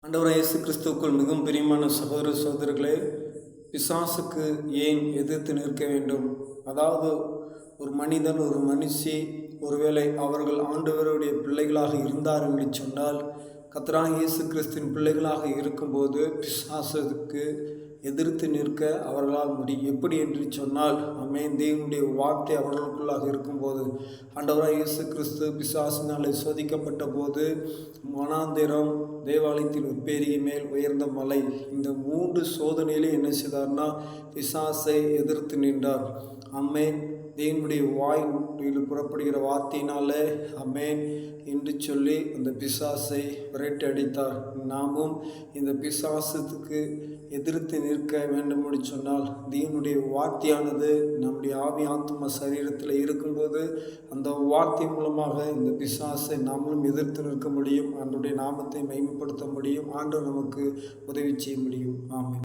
ஆண்டவராகிய இயேசு கிறிஸ்துவுக்குள் மிகவும் பிரியமான சகோதர சகோதரர்களே, பிசாசுக்கு ஏன் எதிர்த்து நிற்க வேண்டும்? அதாவது ஒரு மனிதன் ஒரு மனுஷி ஒருவேளை அவர்கள் ஆண்டவருடைய பிள்ளைகளாக இருந்தார் என்று சொன்னால், கர்த்தராகிய இயேசு கிறிஸ்துவின் பிள்ளைகளாக இருக்கும்போது பிசாசுக்கு எதிர்த்து நிற்க அவர்களால் முடியும். எப்படி என்று சொன்னால், தேவனுடைய வார்த்தை அவர்களுக்குள்ளாக இருக்கும்போது, ஆண்டவராகிய இயேசு கிறிஸ்து பிசாசினாலே சோதிக்கப்பட்ட போது வனாந்திரம், தேவாலயத்தின் உட்பேரிகை மேல் உயர்ந்த மலை, இந்த 3 சோதனையிலே என்ன செய்தார்னா பிசாசை எதிர்த்து நின்றார். அம்மேன். தேவனுடைய வாயில் புறப்படுகிற வார்த்தையினாலே அம்மேன் என்று சொல்லி அந்த பிசாசை விரட்டி அடித்தார். நாமும் இந்த பிசாசத்துக்கு எதிர்த்து நிற்க வேண்டும் என்று சொன்னால், தேவனுடைய வார்த்தையானது நம்முடைய ஆவி ஆத்ம சரீரத்தில் இருக்கும்போது அந்த வார்த்தை மூலமாக இந்த பிசாசை நாமளும் எதிர்த்து நிற்க முடியும். ஆண்டவருடைய நாமத்தை மகிமைப்படுத்த முடியும். ஆண்டவர் நமக்கு உதவி செய்ய முடியும். ஆமென்.